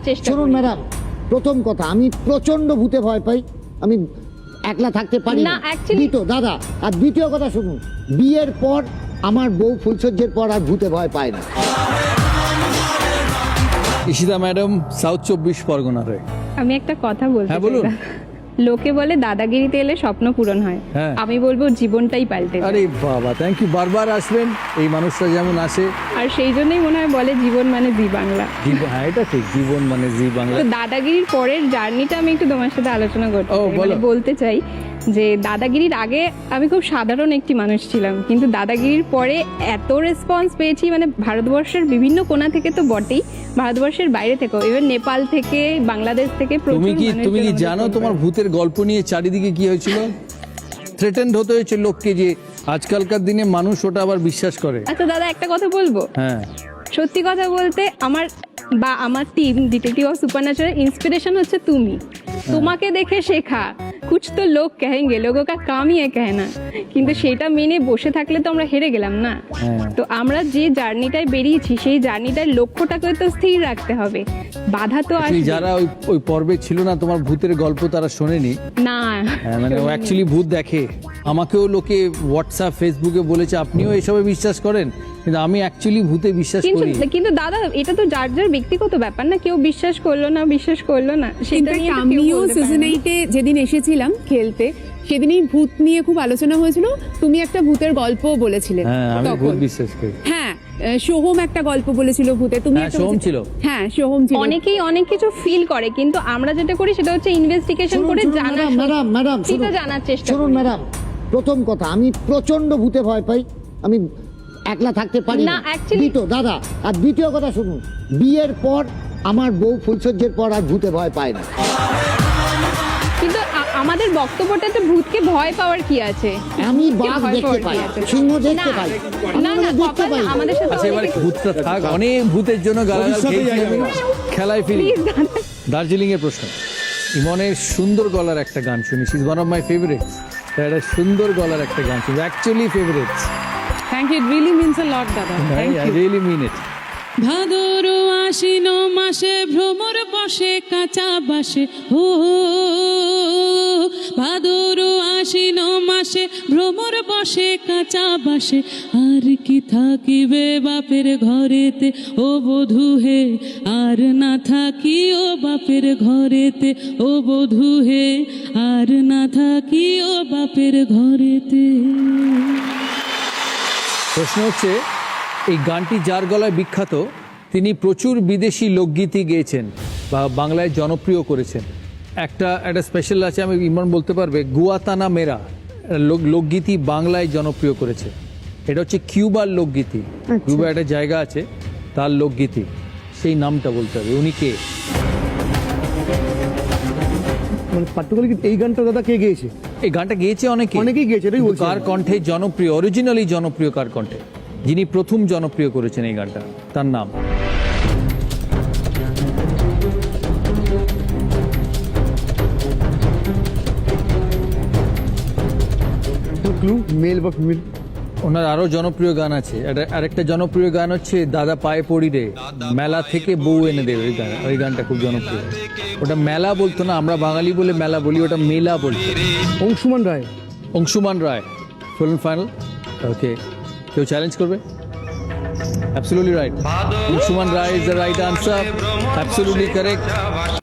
চেষ্টা শুনুন করি। ম্যাডাম, প্রথম কথা, আমি প্রচন্ড ভূতে ভয় পাই, আমি একলা থাকতে পারি না, না। actually- দ্বিতীয় দাদা, আর দ্বিতীয় কথা শুনুন, বিয়ের পর আমার বউ ফুলসজ্জের পর আর ভূতে ভয় পায় না। Ishita madam south 24 পরগনারে। আমি একটা কথা বলতে হ্যাঁ, বলুন। চাই। লোকে বলে দাদাগিরিতে এলে স্বপ্ন পূরণ হয়, হ্যাঁ। আমি বলবো জীবনটাই পাল্টে যায়। আরে বাবা, থ্যাংক ইউ। বারবার আসবেন, এই মানুষটা যেমন আসে। আর সেই জন্যই মনে হয় বলে জীবন মানে জি বাংলা। হ্যাঁ, এটা ঠিক, জীবন মানে জি বাংলা। তো দাদাগিরির পরের জার্নিটা আমি একটু তোমার সাথে আলোচনা করতে ও, চাই। বলো। মানে বলতে চাই যে দাদাগিরির আগে আমি খুব সাধারণ একটি মানুষ ছিলাম, কিন্তু দাদাগিরির পরে এত রেসপন্স পেয়েছি, মানে ভারতবর্ষের বিভিন্ন কোণা থেকে তো বটেই, ভারতবর্ষের বাইরে থেকেও, ইভেন নেপাল থেকে, বাংলাদেশ থেকে প্রচুর তুমি কি মানুষজন আমাকে জানো ফোন তোমার করে। ভূতের গল্প নিয়ে চারিদিকে কি হয়েছিল? থ্রেটেন্ড হতে হয়েছে লোককে, যে আজকালকার দিনে মানুষ ওটা আবার বিশ্বাস করে। আচ্ছা দাদা, একটা কথা বলবো। হ্যাঁ, সত্যি কথা বলতে আমার টিম ডিটেকটিভ অফ সুপারন্যাচুরাল ইন্সপিরেশন হচ্ছে তুমি। তোমাকে দেখে শেখা, কুছ তো লোক কহেঙ্গে, লোগো কা কাম ই কেহনা, কিন্তু সেটা মেনে বসে থাকলে তো আমরা হেরে গেলাম না। হ্যাঁ। তো আমরা যে জার্নিটায় বেরিয়েছি, সেই জার্নিটার লক্ষ্যটাকে তো স্থির রাখতে হবে, বাধা তো Actually আসবে যারা ওই পর্বে ছিল না তোমার ভূতের গল্প, তারা শোনেনি। না। হ্যাঁ, মানে ও অ্যাকচুয়ালি ভূত দেখে। আমাকেও লোকে হোয়াটসঅ্যাপ ফেসবুকে বলেছে আপনিও এসবে বিশ্বাস করেন, কিন্তু আমি অ্যাকচুয়ালি ভূতে বিশ্বাস কিন্তু করি। কিন্তু দাদা, এটা তো যার যার ব্যক্তিগত ব্যাপার না, কেউ বিশ্বাস করলো না সেটা নিয়ে তো কেউ আমিও বলতে পারে সিজন না। 8-এ যেদিন এসেছিলাম খেলতে, সেদিনই ভূত নিয়ে খুব আলোচনা হয়েছিল। তুমি একটা ভূতের গল্প বলেছিলে হ্যাঁ, আমি তখন। ভূত বিশ্বাস করি। হ্যাঁ, সোহম একটা গল্প বলেছিল ভূতে, তুমি হ্যাঁ, একটা সোহম ছিল। হ্যাঁ, সোহম ছিল। অনেকেই অনেক কিছু ফিল করে, কিন্তু আমরা যেটা করি সেটা হচ্ছে ইনভেস্টিগেশন করে জানা, ম্যাডাম সেটা জানার চেষ্টা শুনুন করি। ম্যাডাম, প্রথম কথা, আমি প্রচন্ড ভূতে ভয় পাই, আমি একলা থাকতে পারি না, না। actually- দ্বিতীয় দাদা, আর দ্বিতীয় কথা শুনুন, বিয়ের পর আমার বউ ফুলসজ্জের পর আর ভূতে ভয় পায় না। কিন্তু আমাদের বক্তব্যটাতে ভূতকে ভয় পাওয়ার কি আছে? আমি ভূতকে বাঘ ভয় দেখতে পাওয়ার পাই, কি আছে? সিংহ দেখতে না, পাই, না না, দেখতে কপাল পাই। না, আমাদের সাথে আচ্ছা, এবার অনেকে- ভূতটা থাক, অনেক ভূতের জন্য গালাগাল খেয়েছি আমি, খেলায় ফিরি। Please, দাদা। দার্জিলিং এর প্রশ্ন। ইমনের সুন্দর গলার একটা গান শুনি, is one of my favourites. একটা সুন্দর গলার একটা গান শুনি, actually favourites. Thank you, it really means a lot দাদা। Thank I you. Really mean it. ভাদর আশ্বিন মাসে ভ্রমর বসে কাঁচা বাসে, ও ভাদর আশ্বিন মাসে ভ্রমর বসে কাঁচা বাসে, আর কি থাকিবে বাপের ঘরেতে ও বধূ হে, আর না থাকি ও বাপের ঘরেতে ও বধূ হে, আর না থাকি ও বাপের ঘরেতে। প্রশ্ন হচ্ছে, এই গানটি যার গলায় বিখ্যাত, তিনি প্রচুর বিদেশি লোকগীতি গেয়েছেন বা বাংলায় জনপ্রিয় করেছেন। একটা স্পেশাল আছে, আমি ইমরান বলতে পারবে, গুয়াতানা মেরা লোকগীতি বাংলায় জনপ্রিয় করেছে। এটা হচ্ছে কিউবার লোকগীতি। কিউবা একটা জায়গা আছে, তার লোকগীতি, সেই নামটা বলতে হবে। উনি কে? মানে পার্টিকুলারলি এই গানটা দাদা কে গেয়েছে? এই গানটা গেয়েছে অনেকেই গেয়েছে, এটাই কিন্তু বলছি কার আমি। কণ্ঠে জনপ্রিয়, অরিজিনালি জনপ্রিয় কার কণ্ঠে, যিনি প্রথম জনপ্রিয় করেছেন এই গানটা, তার নাম? ক্লু, মেল বা ফিমেল? ওনার আরো জনপ্রিয় গান আছে। আরেকটা জনপ্রিয় গান হচ্ছে দাদা পায়ে পড়ি রে, মেলা থেকে বউ এনে দেবে। ওই গানটা খুব জনপ্রিয়। ওটা মেলা বলতো না, আমরা বাঙালি বলে মেলা বলি, ওটা মেলা বলতো। অংশুমান রায়। অংশুমান রায়। ফুল ফাইনাল? ওকে, কেউ চ্যালেঞ্জ করবে? Absolutely right. Anshuman Rai is the right answer. Absolutely correct.